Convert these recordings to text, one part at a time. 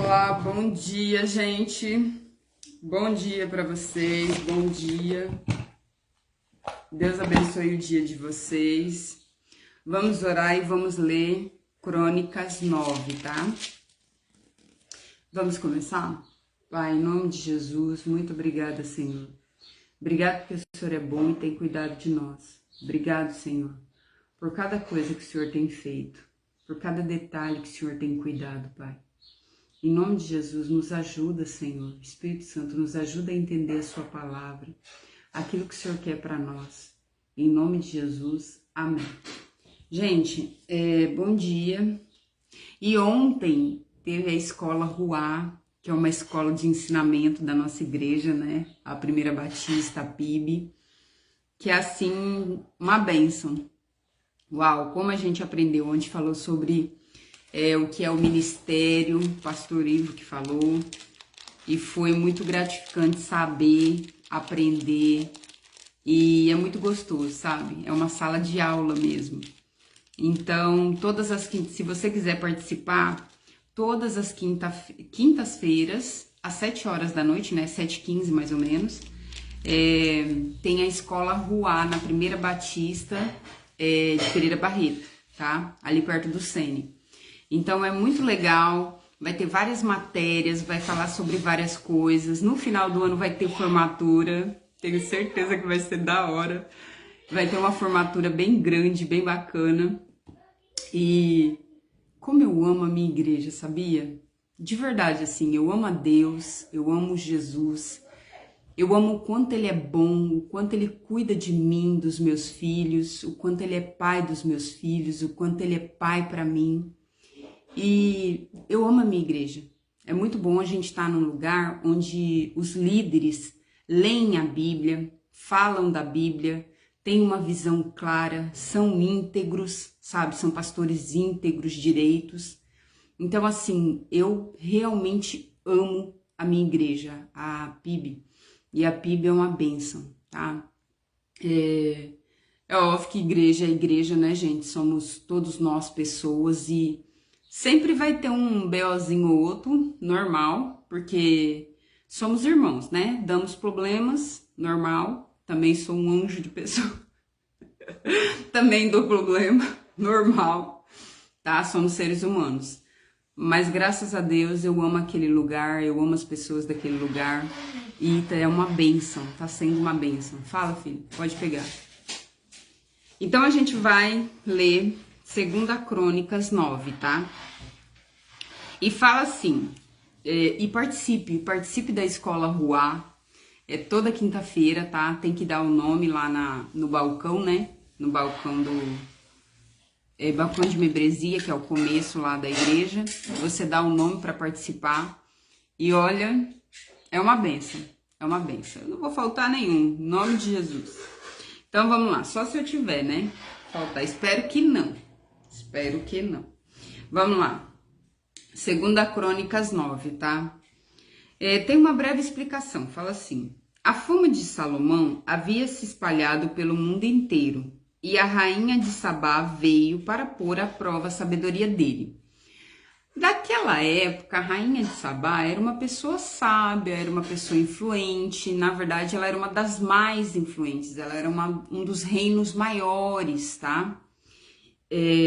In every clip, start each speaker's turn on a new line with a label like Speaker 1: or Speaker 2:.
Speaker 1: Olá, bom dia, gente. Bom dia para vocês, bom dia. Deus abençoe o dia de vocês. Vamos orar e vamos ler Crônicas 9, tá? Vamos começar? Pai, em nome de Jesus, muito obrigada, Senhor. Obrigado porque o Senhor é bom e tem cuidado de nós. Obrigado, Senhor, por cada coisa que o Senhor tem feito, por cada detalhe que o Senhor tem cuidado, Pai. Em nome de Jesus, nos ajuda, Senhor. Espírito Santo, nos ajuda a entender a sua palavra, aquilo que o Senhor quer para nós. Em nome de Jesus, amém. Gente, bom dia. E ontem teve a escola Ruá, que é uma escola de ensinamento da nossa igreja, né? A Primeira Batista, a PIB, que é assim, uma bênção. Uau, como a gente aprendeu, onde falou sobre o que é o ministério, o pastor Ivo que falou, e foi muito gratificante saber, aprender, e é muito gostoso, sabe? É uma sala de aula mesmo. Então, todas as se você quiser participar, todas as quintas-feiras, às 7 horas da noite, né? 7h15 mais ou menos, tem a escola Ruá, na Primeira Batista de Pereira Barreto, tá? Ali perto do Sene. Então é muito legal, vai ter várias matérias, vai falar sobre várias coisas. No final do ano vai ter formatura, tenho certeza que vai ser da hora. Vai ter uma formatura bem grande, bem bacana. E como eu amo a minha igreja, sabia? De verdade, assim, eu amo a Deus, eu amo Jesus. Eu amo o quanto Ele é bom, o quanto Ele cuida de mim, dos meus filhos, o quanto Ele é pai dos meus filhos, o quanto Ele é pai para mim. E eu amo a minha igreja. É muito bom a gente estar num lugar onde os líderes leem a Bíblia, falam da Bíblia, têm uma visão clara, são íntegros, sabe? São pastores íntegros, direitos. Então, assim, eu realmente amo a minha igreja, a PIB. E a PIB é uma bênção, tá? É óbvio que igreja é igreja, né, gente? Somos todos nós pessoas e sempre vai ter um BOzinho ou outro, normal, porque somos irmãos, né? Damos problemas, normal. Também sou um anjo de pessoa. Também dou problema, normal, tá? Somos seres humanos. Mas graças a Deus eu amo aquele lugar, eu amo as pessoas daquele lugar. E é uma bênção, tá sendo uma bênção. Fala, filho, pode pegar. Então a gente vai ler 2 Crônicas 9, tá? E fala assim, e participe da escola Ruá, toda quinta-feira, tá? Tem que dar o nome lá no balcão, né? No balcão balcão de membresia, que é o começo lá da igreja. Você dá o nome para participar e olha, é uma bênção, é uma bênção. Eu não vou faltar nenhum, em nome de Jesus. Então vamos lá, só se eu tiver, né? Faltar, espero que não. Espero que não. Vamos lá. 2 Crônicas 9, tá? Tem uma breve explicação, fala assim. A fama de Salomão havia se espalhado pelo mundo inteiro, e a rainha de Sabá veio para pôr à prova a sabedoria dele. Daquela época, a rainha de Sabá era uma pessoa sábia, era uma pessoa influente. Na verdade, ela era uma das mais influentes, ela era um dos reinos maiores, tá?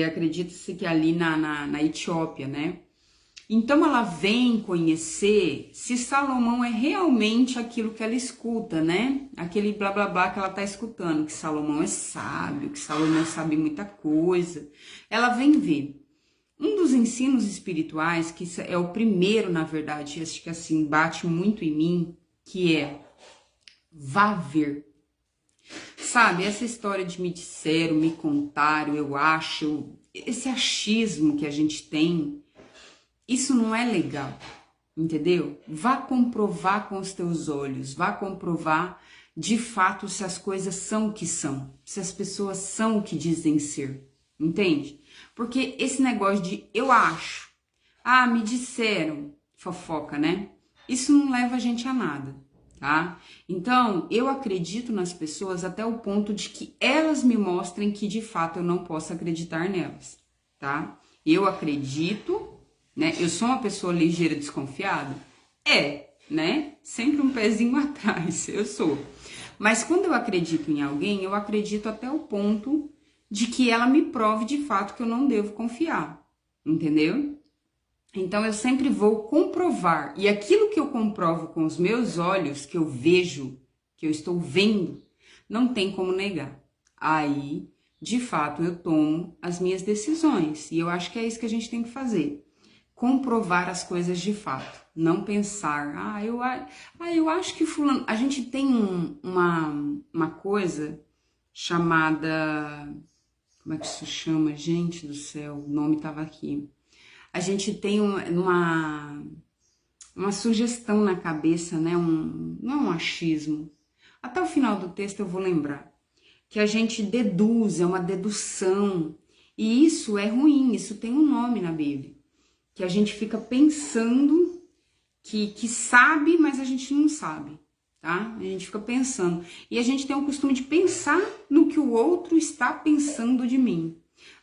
Speaker 1: Acredita-se que ali na Etiópia, né? Então ela vem conhecer se Salomão é realmente aquilo que ela escuta, né? Aquele blá blá blá que ela tá escutando, que Salomão é sábio, que Salomão sabe muita coisa. Ela vem ver. Um dos ensinos espirituais, que é o primeiro, na verdade, acho que assim bate muito em mim, que é vá ver. Sabe, essa história de me disseram, me contaram, eu acho, esse achismo que a gente tem, isso não é legal, entendeu? Vá comprovar com os teus olhos, vá comprovar de fato se as coisas são o que são, se as pessoas são o que dizem ser, entende? Porque esse negócio de eu acho, me disseram, fofoca, né? Isso não leva a gente a nada, tá? Então, eu acredito nas pessoas até o ponto de que elas me mostrem que de fato eu não posso acreditar nelas, tá? Eu acredito né? Eu sou uma pessoa ligeira, desconfiada? Né? Sempre um pezinho atrás, eu sou. Mas quando eu acredito em alguém, eu acredito até o ponto de que ela me prove de fato que eu não devo confiar, entendeu? Então eu sempre vou comprovar, e aquilo que eu comprovo com os meus olhos, que eu vejo, que eu estou vendo, não tem como negar. Aí, de fato, eu tomo as minhas decisões, e eu acho que é isso que a gente tem que fazer. Comprovar as coisas de fato, não pensar, eu acho que fulano... A gente tem uma coisa chamada... Como é que isso chama? Gente do céu, o nome estava aqui. A gente tem uma sugestão na cabeça, né? Não é um achismo. Até o final do texto eu vou lembrar. Que a gente deduz, é uma dedução. E isso é ruim, isso tem um nome na Bíblia. Que a gente fica pensando que sabe, mas a gente não sabe, tá? A gente fica pensando. E a gente tem o costume de pensar no que o outro está pensando de mim.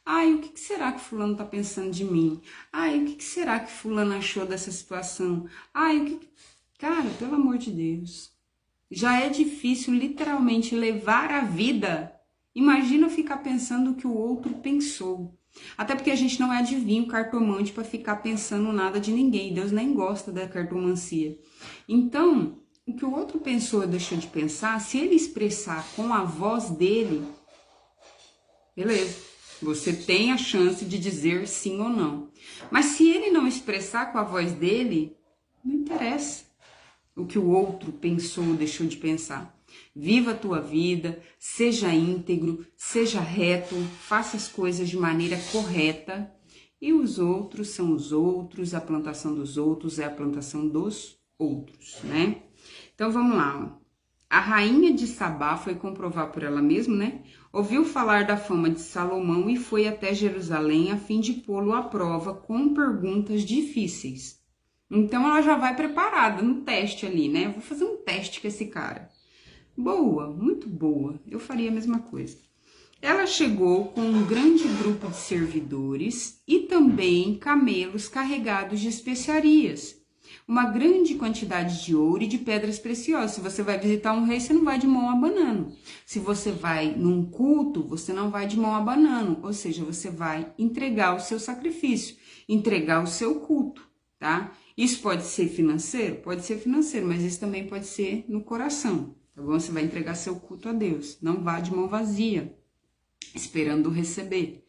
Speaker 1: Ai, o que será que fulano tá pensando de mim? Ai, o que será que fulano achou dessa situação? Ai, Cara, pelo amor de Deus. Já é difícil literalmente levar a vida. Imagina ficar pensando o que o outro pensou. Até porque a gente não é adivinho, cartomante, para ficar pensando nada de ninguém. Deus nem gosta da cartomancia. Então, o que o outro pensou ou deixou de pensar, se ele expressar com a voz dele, beleza. Você tem a chance de dizer sim ou não. Mas se ele não expressar com a voz dele, não interessa o que o outro pensou ou deixou de pensar. Viva a tua vida, seja íntegro, seja reto, faça as coisas de maneira correta. E os outros são os outros, a plantação dos outros é a plantação dos outros, né? Então vamos lá, ó. A rainha de Sabá foi comprovar por ela mesma, né? Ouviu falar da fama de Salomão e foi até Jerusalém a fim de pô-lo à prova com perguntas difíceis. Então ela já vai preparada no teste ali, né? Vou fazer um teste com esse cara. Boa, muito boa. Eu faria a mesma coisa. Ela chegou com um grande grupo de servidores e também camelos carregados de especiarias. Uma grande quantidade de ouro e de pedras preciosas. Se você vai visitar um rei, você não vai de mão abanando. Se você vai num culto, você não vai de mão abanando. Ou seja, você vai entregar o seu sacrifício, entregar o seu culto, tá? Isso pode ser financeiro? Pode ser financeiro, mas isso também pode ser no coração, tá bom? Você vai entregar seu culto a Deus. Não vá de mão vazia, esperando receber.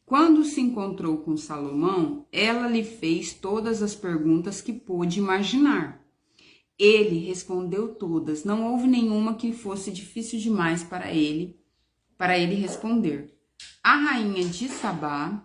Speaker 1: Quando se encontrou com Salomão, ela lhe fez todas as perguntas que pôde imaginar. Ele respondeu todas, não houve nenhuma que fosse difícil demais para ele responder. A rainha de Sabá,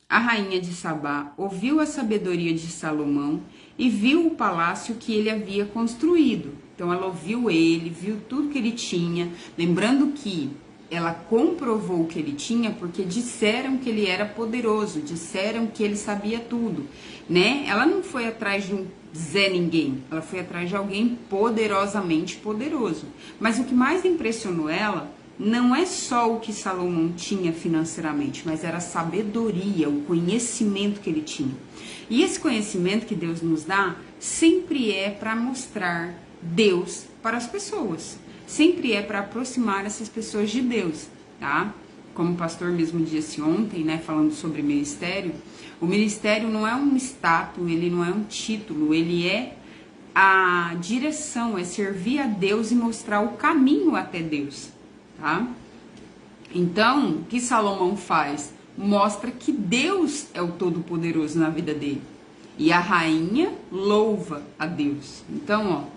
Speaker 1: A rainha de Sabá ouviu a sabedoria de Salomão e viu o palácio que ele havia construído. Então ela ouviu ele, viu tudo que ele tinha, lembrando que ela comprovou o que ele tinha porque disseram que ele era poderoso, disseram que ele sabia tudo, né? Ela não foi atrás de um Zé Ninguém, ela foi atrás de alguém poderosamente poderoso. Mas o que mais impressionou ela não é só o que Salomão tinha financeiramente, mas era a sabedoria, o conhecimento que ele tinha. E esse conhecimento que Deus nos dá sempre é para mostrar Deus para as pessoas. Sempre é para aproximar essas pessoas de Deus, tá? Como o pastor mesmo disse ontem, né, falando sobre ministério, o ministério não é um status, ele não é um título, ele é a direção, é servir a Deus e mostrar o caminho até Deus, tá? Então, o que Salomão faz? Mostra que Deus é o Todo-Poderoso na vida dele. E a rainha louva a Deus. Então, ó,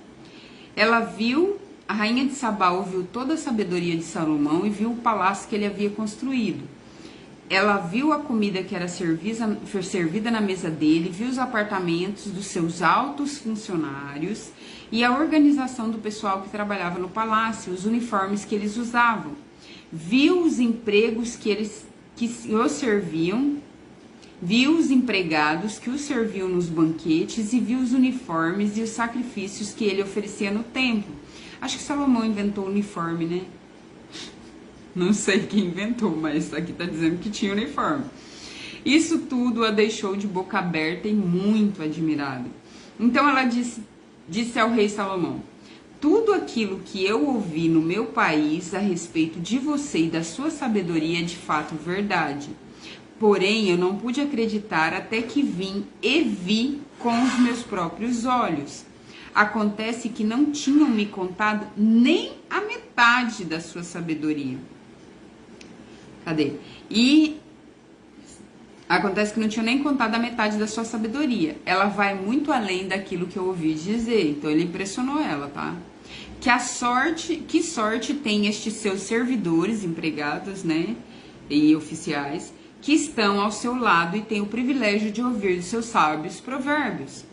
Speaker 1: a rainha de Sabá ouviu toda a sabedoria de Salomão e viu o palácio que ele havia construído. Ela viu a comida que era servida na mesa dele, viu os apartamentos dos seus altos funcionários e a organização do pessoal que trabalhava no palácio, os uniformes que eles usavam. Viu os empregos que os serviam, viu os empregados que os serviam nos banquetes e viu os uniformes e os sacrifícios que ele oferecia no templo. Acho que Salomão inventou o uniforme, né? Não sei quem inventou, mas aqui tá dizendo que tinha uniforme. Isso tudo a deixou de boca aberta e muito admirada. Então ela disse ao rei Salomão: tudo aquilo que eu ouvi no meu país a respeito de você e da sua sabedoria é de fato verdade. Porém, eu não pude acreditar até que vim e vi com os meus próprios olhos. Acontece que não tinham me contado nem a metade da sua sabedoria. Cadê? E acontece que não tinham nem contado a metade da sua sabedoria. Ela vai muito além daquilo que eu ouvi dizer. Então ele impressionou ela, tá? Que sorte tem estes seus servidores, empregados, né? E oficiais, que estão ao seu lado e têm o privilégio de ouvir dos seus sábios provérbios,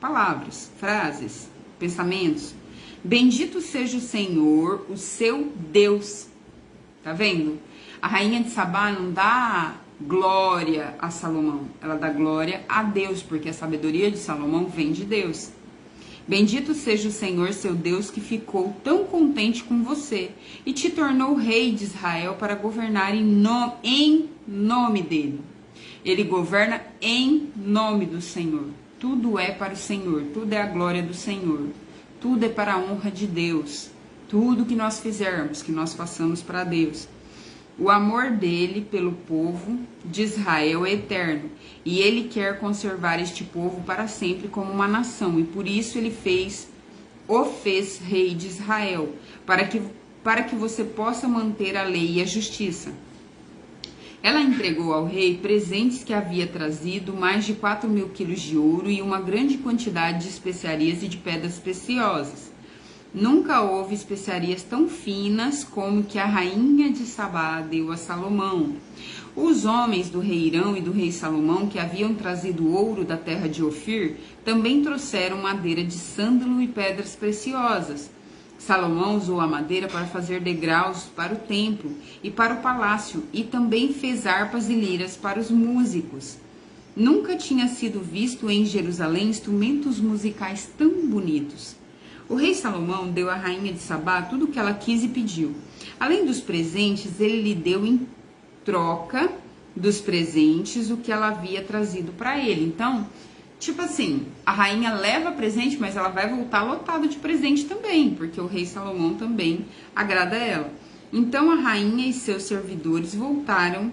Speaker 1: palavras, frases, pensamentos. Bendito seja o Senhor, o seu Deus. Tá vendo? A rainha de Sabá não dá glória a Salomão, ela dá glória a Deus, porque a sabedoria de Salomão vem de Deus. Bendito seja o Senhor, seu Deus, que ficou tão contente com você e te tornou rei de Israel para governar em nome dele. Ele governa em nome do Senhor. Tudo é para o Senhor, tudo é a glória do Senhor. Tudo é para a honra de Deus. Tudo que nós fizermos, que nós façamos para Deus. O amor dele pelo povo de Israel é eterno, e ele quer conservar este povo para sempre como uma nação, e por isso ele o fez rei de Israel, para que você possa manter a lei e a justiça. Ela entregou ao rei presentes que havia trazido, mais de 4.000 quilos de ouro e uma grande quantidade de especiarias e de pedras preciosas. Nunca houve especiarias tão finas como que a rainha de Sabá deu a Salomão. Os homens do rei Irão e do rei Salomão, que haviam trazido ouro da terra de Ofir, também trouxeram madeira de sândalo e pedras preciosas. Salomão usou a madeira para fazer degraus para o templo e para o palácio, e também fez harpas e liras para os músicos. Nunca tinha sido visto em Jerusalém instrumentos musicais tão bonitos. O rei Salomão deu à rainha de Sabá tudo o que ela quis e pediu. Além dos presentes, ele lhe deu em troca dos presentes o que ela havia trazido para ele. Então, tipo assim, a rainha leva presente, mas ela vai voltar lotada de presente também, porque o rei Salomão também agrada a ela. Então, a rainha e seus servidores voltaram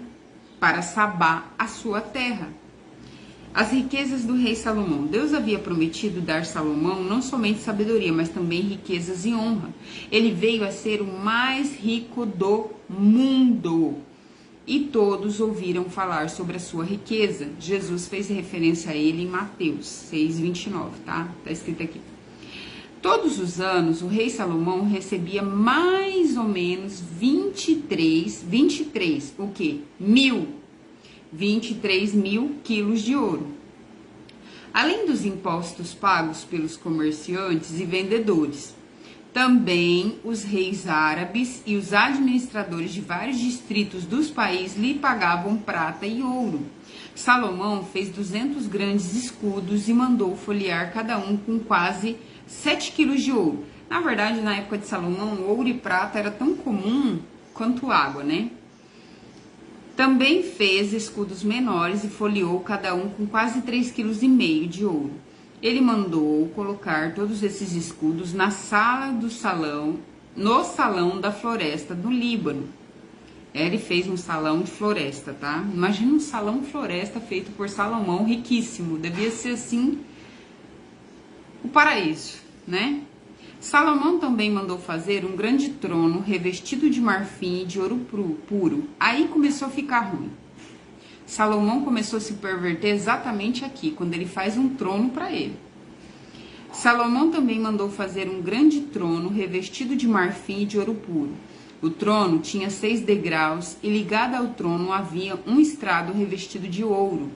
Speaker 1: para Sabá, a sua terra. As riquezas do rei Salomão. Deus havia prometido dar a Salomão não somente sabedoria, mas também riquezas e honra. Ele veio a ser o mais rico do mundo. E todos ouviram falar sobre a sua riqueza. Jesus fez referência a ele em Mateus 6:29, tá? Tá escrito aqui. Todos os anos, o rei Salomão recebia mais ou menos 23 mil quilos de ouro. Além dos impostos pagos pelos comerciantes e vendedores, também os reis árabes e os administradores de vários distritos dos países lhe pagavam prata e ouro. Salomão fez 200 grandes escudos e mandou folhear cada um com quase 7 quilos de ouro. Na verdade, na época de Salomão, ouro e prata era tão comum quanto água, né? Também fez escudos menores e folheou cada um com quase 3,5 kg de ouro. Ele mandou colocar todos esses escudos no salão da floresta do Líbano. Ele fez um salão de floresta, tá? Imagina um salão de floresta feito por Salomão, riquíssimo. Devia ser assim, o paraíso, né? Salomão também mandou fazer um grande trono revestido de marfim e de ouro puro. Aí começou a ficar ruim. Salomão começou a se perverter exatamente aqui, quando ele faz um trono para ele. Salomão também mandou fazer um grande trono revestido de marfim e de ouro puro. O trono tinha 6 degraus e ligado ao trono havia um estrado revestido de ouro.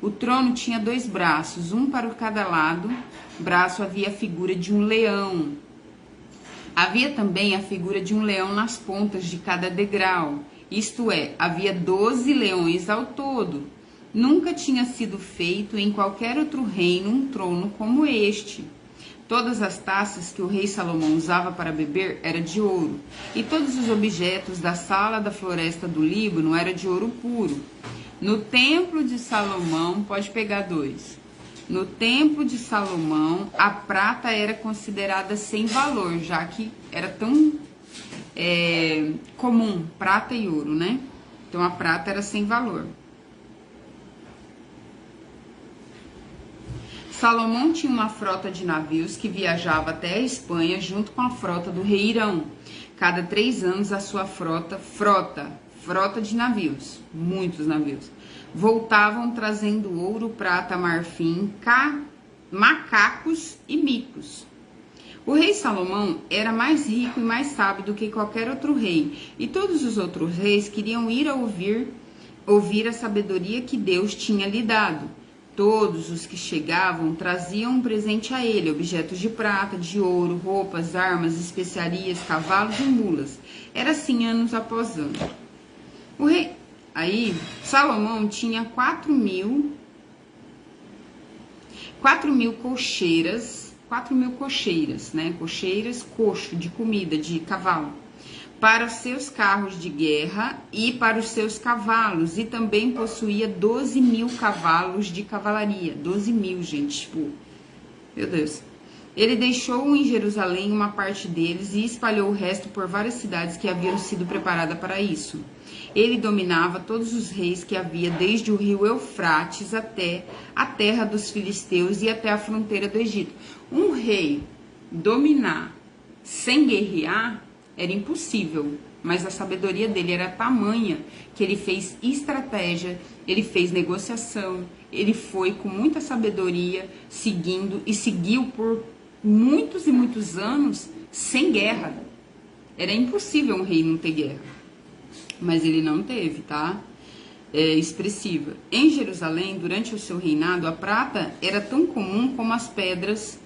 Speaker 1: O trono tinha 2 braços, um para cada lado. Braço havia a figura de um leão. Havia também a figura de um leão nas pontas de cada degrau. Isto é, havia 12 leões ao todo. Nunca tinha sido feito em qualquer outro reino um trono como este. Todas as taças que o rei Salomão usava para beber eram de ouro, e todos os objetos da sala da floresta do Líbano eram de ouro puro. No templo de Salomão, pode pegar 2. No templo de Salomão, a prata era considerada sem valor, já que era tão comum, prata e ouro, né? Então a prata era sem valor. Salomão tinha uma frota de navios que viajava até a Espanha junto com a frota do rei Irão. Cada 3 anos a sua frota de navios, muitos navios, voltavam trazendo ouro, prata, marfim, macacos e micos. O rei Salomão era mais rico e mais sábio do que qualquer outro rei, e todos os outros reis queriam ir a ouvir a sabedoria que Deus tinha lhe dado. Todos os que chegavam traziam um presente a ele, objetos de prata, de ouro, roupas, armas, especiarias, cavalos e mulas. Era assim anos após ano. Salomão tinha 4.000 cocheiras, né? Cocheiras, coxo de comida, de cavalo, para os seus carros de guerra e para os seus cavalos, e também possuía 12.000 cavalos de cavalaria. 12.000, gente, tipo, meu Deus. Ele deixou em Jerusalém uma parte deles e espalhou o resto por várias cidades que haviam sido preparadas para isso. Ele dominava todos os reis que havia desde o rio Eufrates até a terra dos filisteus e até a fronteira do Egito. Um rei dominar sem guerrear era impossível, mas a sabedoria dele era tamanha que ele fez estratégia, ele fez negociação, ele foi com muita sabedoria seguiu por muitos e muitos anos sem guerra. Era impossível um rei não ter guerra, mas ele não teve, tá? Expressiva. Em Jerusalém, durante o seu reinado, a prata era tão comum como as pedras,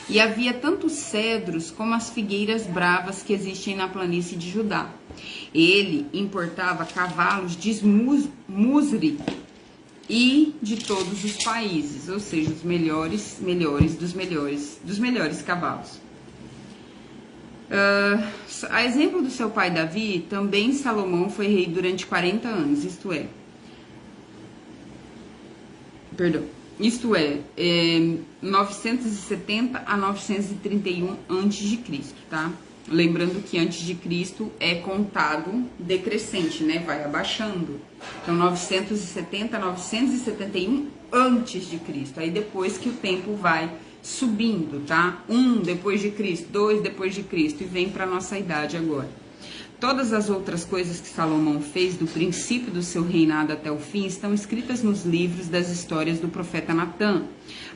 Speaker 1: e havia tantos cedros como as figueiras bravas que existem na planície de Judá. Ele importava cavalos de Musri e de todos os países, ou seja, os melhores dos melhores cavalos. A exemplo do seu pai Davi, também Salomão foi rei durante 40 anos, isto é, 970 a 931 a.C., tá? Lembrando que antes de Cristo é contado decrescente, né? Vai abaixando. Então, 970 a 971 antes de Cristo. Aí depois que o tempo vai subindo, tá? 1 depois de Cristo, 2 depois de Cristo, e vem para nossa idade agora. Todas as outras coisas que Salomão fez do princípio do seu reinado até o fim estão escritas nos livros das histórias do profeta Natã,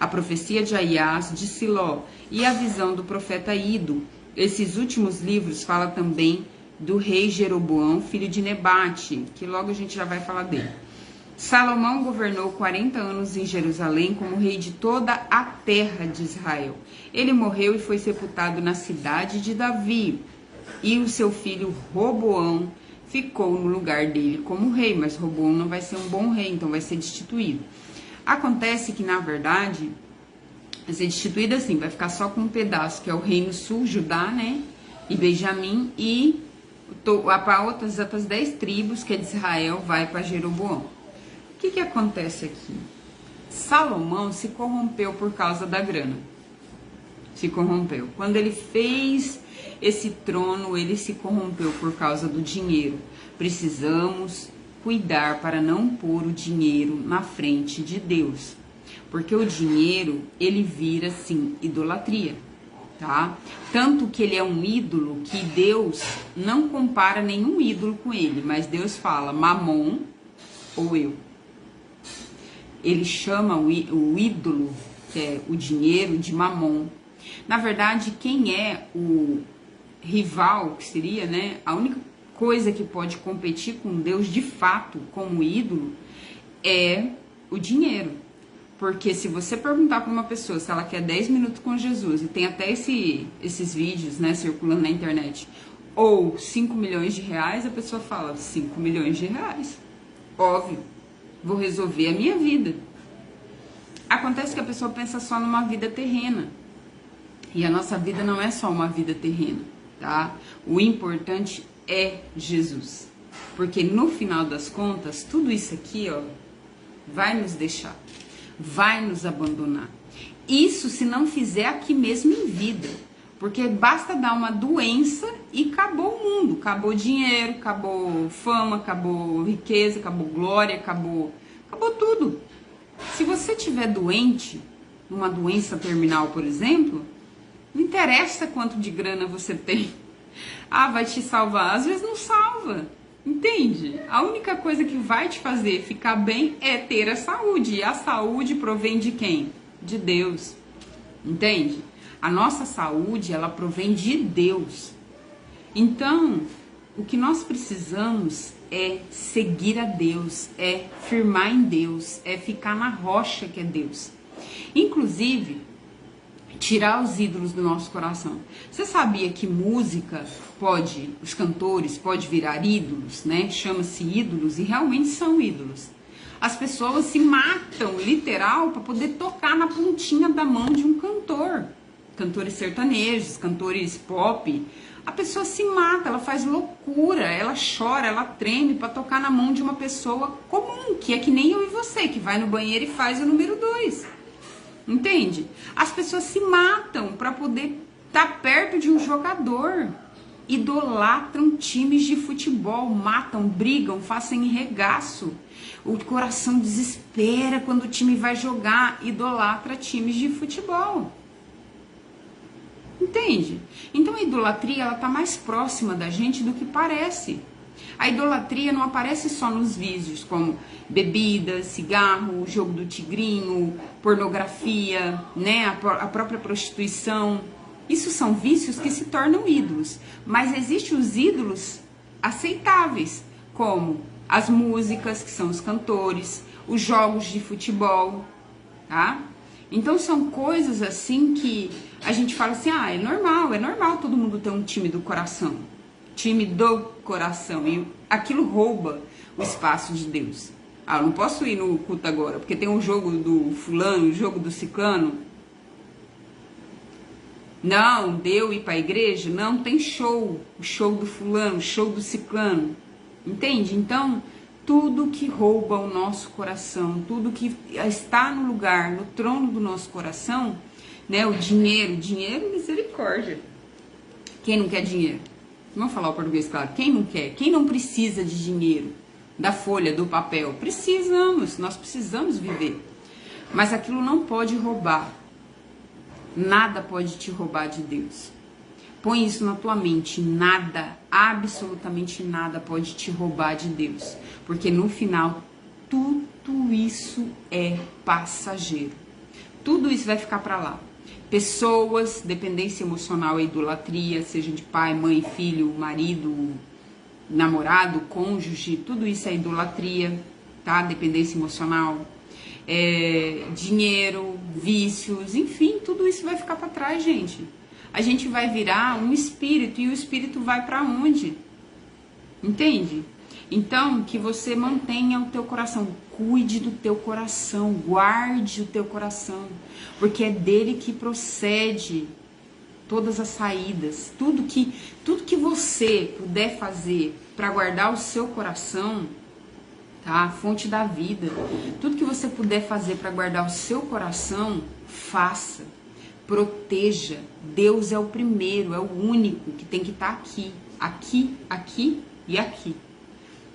Speaker 1: a profecia de Aias de Siló e a visão do profeta Ido. Esses últimos livros falam também do rei Jeroboão, filho de Nebate, que logo a gente já vai falar dele. Salomão governou 40 anos em Jerusalém como rei de toda a terra de Israel. Ele morreu e foi sepultado na cidade de Davi. E o seu filho Roboão ficou no lugar dele como rei, mas Roboão não vai ser um bom rei, então vai ser destituído. Acontece que, na verdade, vai ser destituído assim, vai ficar só com um pedaço, que é o reino sul, Judá, né, e Benjamim, e para outras 10 tribos, que é de Israel, vai para Jeroboão. O que acontece aqui? Salomão se corrompeu por causa da grana. Se corrompeu. Quando ele fez esse trono, ele se corrompeu por causa do dinheiro. Precisamos cuidar para não pôr o dinheiro na frente de Deus, porque o dinheiro, ele vira, sim, idolatria, tá? Tanto que ele é um ídolo que Deus não compara nenhum ídolo com ele, mas Deus fala Mamon ou eu. Ele chama o ídolo, que é o dinheiro, de Mamon. Na verdade, quem é o rival, que seria, né, a única coisa que pode competir com Deus de fato como ídolo é o dinheiro. Porque se você perguntar para uma pessoa se ela quer 10 minutos com Jesus, e tem até esses vídeos, né, circulando na internet, ou 5 milhões de reais, a pessoa fala 5 milhões de reais. Óbvio, vou resolver a minha vida. Acontece que a pessoa pensa só numa vida terrena. E a nossa vida não é só uma vida terrena, tá? O importante é Jesus. Porque no final das contas, tudo isso aqui, ó, vai nos deixar, vai nos abandonar. Isso se não fizer aqui mesmo em vida. Porque basta dar uma doença e acabou o mundo. Acabou dinheiro, acabou fama, acabou riqueza, acabou glória, acabou tudo. Se você estiver doente, uma doença terminal, por exemplo, não interessa quanto de grana você tem. Ah, vai te salvar. Às vezes não salva. Entende? A única coisa que vai te fazer ficar bem é ter a saúde. E a saúde provém de quem? De Deus. Entende? A nossa saúde, ela provém de Deus. Então, o que nós precisamos é seguir a Deus, é firmar em Deus, é ficar na rocha que é Deus. Inclusive, tirar os ídolos do nosso coração. Você sabia que música pode, os cantores podem virar ídolos, né? Chama-se ídolos e realmente são ídolos. As pessoas se matam, literal, para poder tocar na pontinha da mão de um cantor. Cantores sertanejos, cantores pop. A pessoa se mata, ela faz loucura, ela chora, ela treme para tocar na mão de uma pessoa comum, que é que nem eu e você, que vai no banheiro e faz o número 2. Entende? As pessoas se matam para poder estar perto de um jogador. Idolatram times de futebol, matam, brigam, fazem regaço. O coração desespera quando o time vai jogar, idolatra times de futebol. Entende? Então a idolatria, ela tá mais próxima da gente do que parece. A idolatria não aparece só nos vícios, como bebida, cigarro, jogo do tigrinho, pornografia, né? A própria prostituição. Isso são vícios que se tornam ídolos. Mas existem os ídolos aceitáveis, como as músicas, que são os cantores, os jogos de futebol, tá? Então são coisas assim que a gente fala assim, ah, é normal todo mundo ter um time do coração. Time do coração. E aquilo rouba o espaço de Deus. Ah, eu não posso ir no culto agora, porque tem um jogo do fulano, um jogo do ciclano. Não, deu ir para a igreja? Não, tem show. O show do fulano, o show do ciclano. Entende? Então, tudo que rouba o nosso coração, tudo que está no lugar, no trono do nosso coração, né? O dinheiro, misericórdia. Quem não quer dinheiro? Vamos falar o português claro. Quem não quer? Quem não precisa de dinheiro? Da folha, do papel? Precisamos, nós precisamos viver. Mas aquilo não pode roubar. Nada pode te roubar de Deus. Põe isso na tua mente. Nada, absolutamente nada pode te roubar de Deus. Porque no final, tudo isso é passageiro. Tudo isso vai ficar para lá. Pessoas, dependência emocional e idolatria, seja de pai, mãe, filho, marido, namorado, cônjuge, tudo isso é idolatria, tá? Dependência emocional, dinheiro, vícios, enfim, tudo isso vai ficar para trás, gente. A gente vai virar um espírito e o espírito vai para onde? Entende? Então, que você mantenha o teu coração, cuide do teu coração, guarde o teu coração, porque é dele que procede todas as saídas. Tudo que você puder fazer para guardar o seu coração, tá? A fonte da vida. Tudo que você puder fazer para guardar o seu coração, faça. Proteja. Deus é o primeiro, é o único que tem que estar aqui. Aqui e aqui.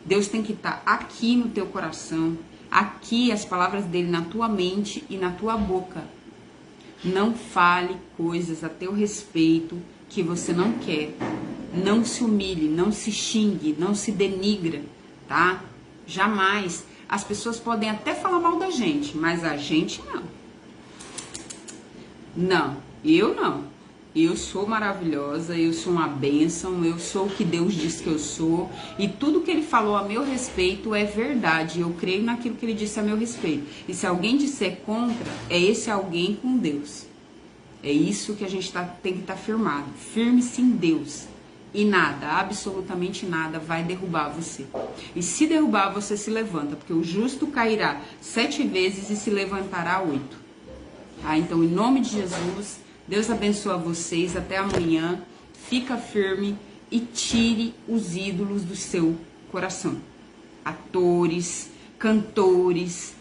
Speaker 1: Deus tem que estar aqui no teu coração, aqui as palavras dele na tua mente e na tua boca. Não fale coisas a teu respeito que você não quer. Não se humilhe, não se xingue, não se denigra, tá? Jamais. As pessoas podem até falar mal da gente, mas a gente não. Não, eu não. Eu sou maravilhosa, eu sou uma bênção, eu sou o que Deus diz que eu sou. E tudo que ele falou a meu respeito é verdade. Eu creio naquilo que ele disse a meu respeito. E se alguém disser contra, é esse alguém com Deus. É isso que a gente tem que estar firmado. Firme-se em Deus. E nada, absolutamente nada vai derrubar você. E se derrubar, você se levanta. Porque o justo cairá 7 vezes e se levantará 8. Tá? Então, em nome de Jesus, Deus abençoa vocês, até amanhã. Fica firme e tire os ídolos do seu coração. Atores, cantores,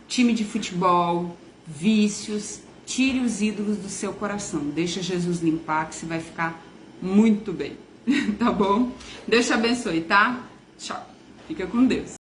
Speaker 1: time de futebol, vícios, tire os ídolos do seu coração. Deixa Jesus limpar, que você vai ficar muito bem. Tá bom? Deus te abençoe, tá? Tchau. Fica com Deus.